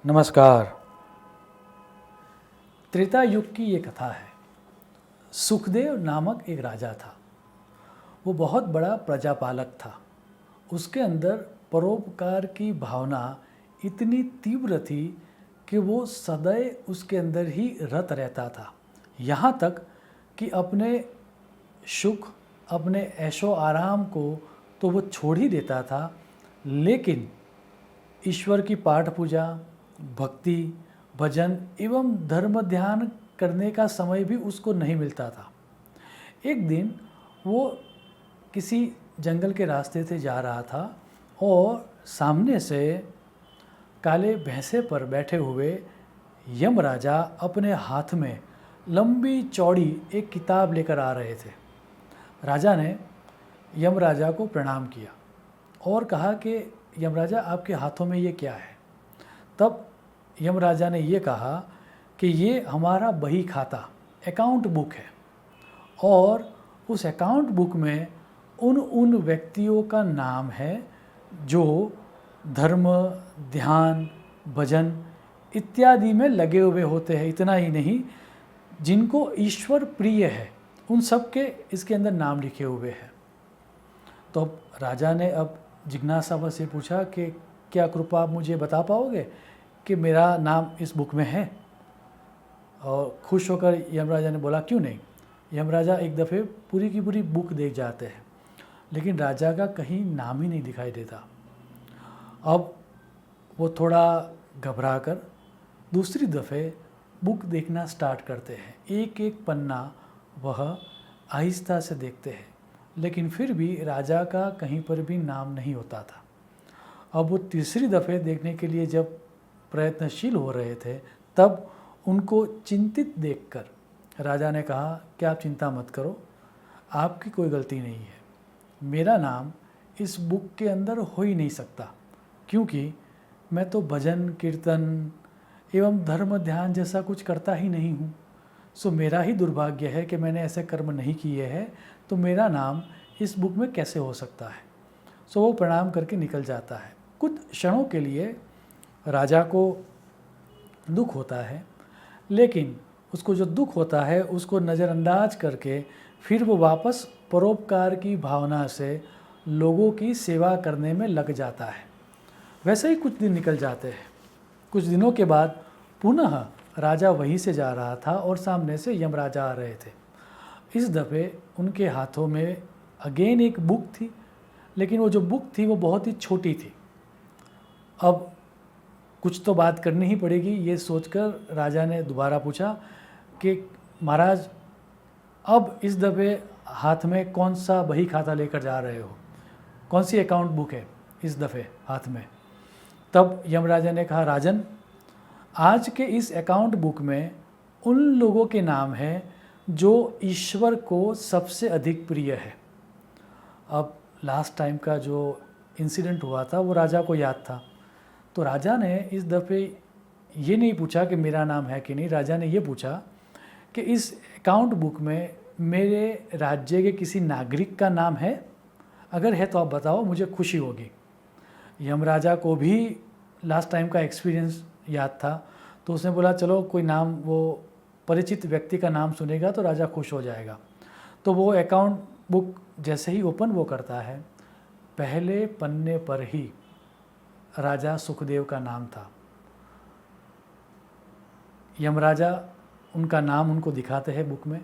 नमस्कार। त्रेता युग की ये कथा है। सुखदेव नामक एक राजा था। वो बहुत बड़ा प्रजापालक था। उसके अंदर परोपकार की भावना इतनी तीव्र थी कि वो सदैव उसके अंदर ही रत रहता था। यहाँ तक कि अपने सुख, अपने ऐशो आराम को तो वो छोड़ ही देता था, लेकिन ईश्वर की पाठ पूजा, भक्ति, भजन एवं धर्म ध्यान करने का समय भी उसको नहीं मिलता था। एक दिन वो किसी जंगल के रास्ते से जा रहा था और सामने से काले भैंसे पर बैठे हुए यमराजा अपने हाथ में लंबी चौड़ी एक किताब लेकर आ रहे थे। राजा ने यमराजा को प्रणाम किया और कहा कि यमराजा, आपके हाथों में ये क्या है? तब यमराजा ने ये कहा कि ये हमारा बही खाता अकाउंट बुक है और उस अकाउंट बुक में उन व्यक्तियों का नाम है जो धर्म, ध्यान, भजन इत्यादि में लगे हुए होते हैं। इतना ही नहीं, जिनको ईश्वर प्रिय है उन सब के इसके अंदर नाम लिखे हुए हैं। तो अब राजा ने अब जिज्ञासावश से पूछा कि क्या कृपा आप मुझे बता पाओगे कि मेरा नाम इस बुक में है? और खुश होकर यमराजा ने बोला, क्यों नहीं। यमराजा एक दफ़े पूरी की पूरी बुक देख जाते हैं, लेकिन राजा का कहीं नाम ही नहीं दिखाई देता। अब वो थोड़ा घबरा कर दूसरी दफ़े बुक देखना स्टार्ट करते हैं। एक एक पन्ना वह आहिस्ता से देखते हैं, लेकिन फिर भी राजा का कहीं पर भी नाम नहीं होता था। अब वो तीसरी दफ़े देखने के लिए जब प्रयत्नशील हो रहे थे, तब उनको चिंतित देखकर राजा ने कहा कि आप चिंता मत करो, आपकी कोई गलती नहीं है। मेरा नाम इस बुक के अंदर हो ही नहीं सकता, क्योंकि मैं तो भजन, कीर्तन एवं धर्म ध्यान जैसा कुछ करता ही नहीं हूँ। सो मेरा ही दुर्भाग्य है कि मैंने ऐसे कर्म नहीं किए हैं, तो मेरा नाम इस बुक में कैसे हो सकता है। सो वो प्रणाम करके निकल जाता है। कुछ क्षणों के लिए राजा को दुख होता है, लेकिन उसको जो दुख होता है उसको नज़रअंदाज करके फिर वो वापस परोपकार की भावना से लोगों की सेवा करने में लग जाता है। वैसे ही कुछ दिन निकल जाते हैं। कुछ दिनों के बाद पुनः राजा वहीं से जा रहा था और सामने से यमराजा आ रहे थे। इस दफ़े उनके हाथों में अगेन एक बुक थी, लेकिन वो जो बुक थी वो बहुत ही छोटी थी। अब कुछ तो बात करनी ही पड़ेगी, ये सोचकर राजा ने दोबारा पूछा कि महाराज, अब इस दफ़े हाथ में कौन सा बही खाता लेकर जा रहे हो? कौन सी अकाउंट बुक है इस दफ़े हाथ में? तब यमराजा ने कहा, राजन, आज के इस अकाउंट बुक में उन लोगों के नाम हैं जो ईश्वर को सबसे अधिक प्रिय है। अब लास्ट टाइम का जो इंसिडेंट हुआ था वो राजा को याद था, तो राजा ने इस दफ़े ये नहीं पूछा कि मेरा नाम है कि नहीं। राजा ने ये पूछा कि इस अकाउंट बुक में मेरे राज्य के किसी नागरिक का नाम है? अगर है तो आप बताओ, मुझे खुशी होगी। यमराजा को भी लास्ट टाइम का एक्सपीरियंस याद था, तो उसने बोला चलो कोई नाम, वो परिचित व्यक्ति का नाम सुनेगा तो राजा खुश हो जाएगा। तो वो अकाउंट बुक जैसे ही ओपन वो करता है, पहले पन्ने पर ही राजा सुखदेव का नाम था। यमराजा उनका नाम उनको दिखाते हैं बुक में।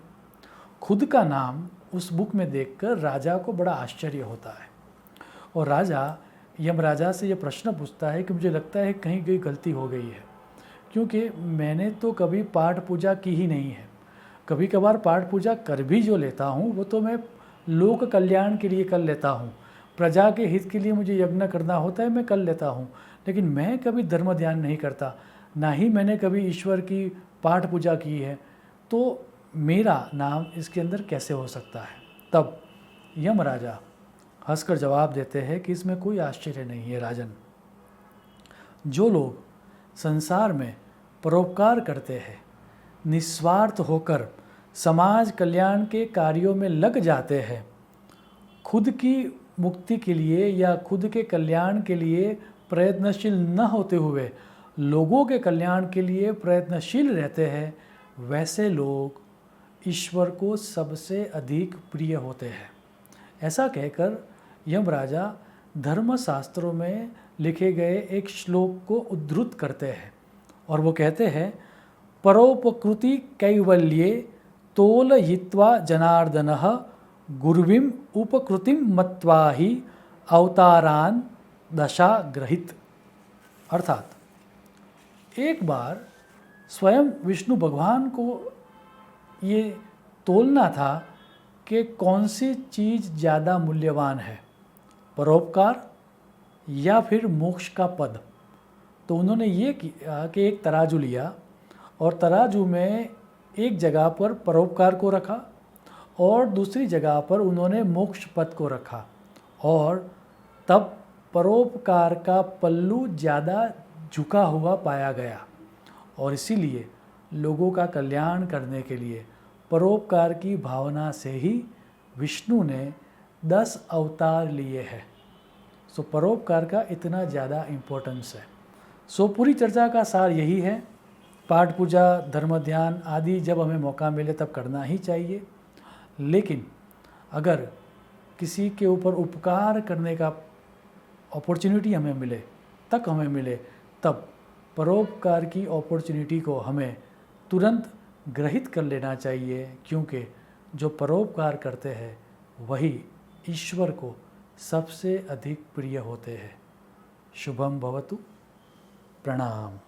खुद का नाम उस बुक में देखकर राजा को बड़ा आश्चर्य होता है और राजा यमराजा से ये प्रश्न पूछता है कि मुझे लगता है कहीं कोई गलती हो गई है, क्योंकि मैंने तो कभी पाठ पूजा की ही नहीं है। कभी कभार पाठ पूजा कर भी जो लेता हूँ वो तो मैं लोक कल्याण के लिए कर लेता हूँ, प्रजा के हित के लिए मुझे यज्ञ करना होता है, मैं कर लेता हूँ, लेकिन मैं कभी धर्म ध्यान नहीं करता, ना ही मैंने कभी ईश्वर की पाठ पूजा की है, तो मेरा नाम इसके अंदर कैसे हो सकता है? तब यमराजा हंसकर जवाब देते हैं कि इसमें कोई आश्चर्य नहीं है राजन। जो लोग संसार में परोपकार करते हैं, निस्वार्थ होकर समाज कल्याण के कार्यों में लग जाते हैं, खुद की मुक्ति के लिए या खुद के कल्याण के लिए प्रयत्नशील न होते हुए लोगों के कल्याण के लिए प्रयत्नशील रहते हैं, वैसे लोग ईश्वर को सबसे अधिक प्रिय होते हैं। ऐसा कहकर यमराजा धर्मशास्त्रों में लिखे गए एक श्लोक को उद्धृत करते हैं और वो कहते हैं, परोपकृति कैवल्ये तोलयित्वा जनार्दनः गुरुविम उपकृतिम मत्वा ही अवतारान दशा ग्रहित। अर्थात एक बार स्वयं विष्णु भगवान को ये तोलना था कि कौन सी चीज़ ज़्यादा मूल्यवान है, परोपकार या फिर मोक्ष का पद। तो उन्होंने ये किया कि एक तराजू लिया और तराजू में एक जगह पर परोपकार को रखा और दूसरी जगह पर उन्होंने मोक्ष पद को रखा, और तब परोपकार का पल्लू ज़्यादा झुका हुआ पाया गया। और इसीलिए लोगों का कल्याण करने के लिए परोपकार की भावना से ही विष्णु ने 10 अवतार लिए हैं। सो परोपकार का इतना ज़्यादा इम्पोर्टेंस है। सो पूरी चर्चा का सार यही है, पाठ पूजा, धर्म ध्यान आदि जब हमें मौका मिले तब करना ही चाहिए, लेकिन अगर किसी के ऊपर उपकार करने का अपॉर्चुनिटी हमें मिले, तब परोपकार की अपॉर्चुनिटी को हमें तुरंत ग्रहित कर लेना चाहिए, क्योंकि जो परोपकार करते हैं वही ईश्वर को सबसे अधिक प्रिय होते हैं। शुभम भवतु। प्रणाम।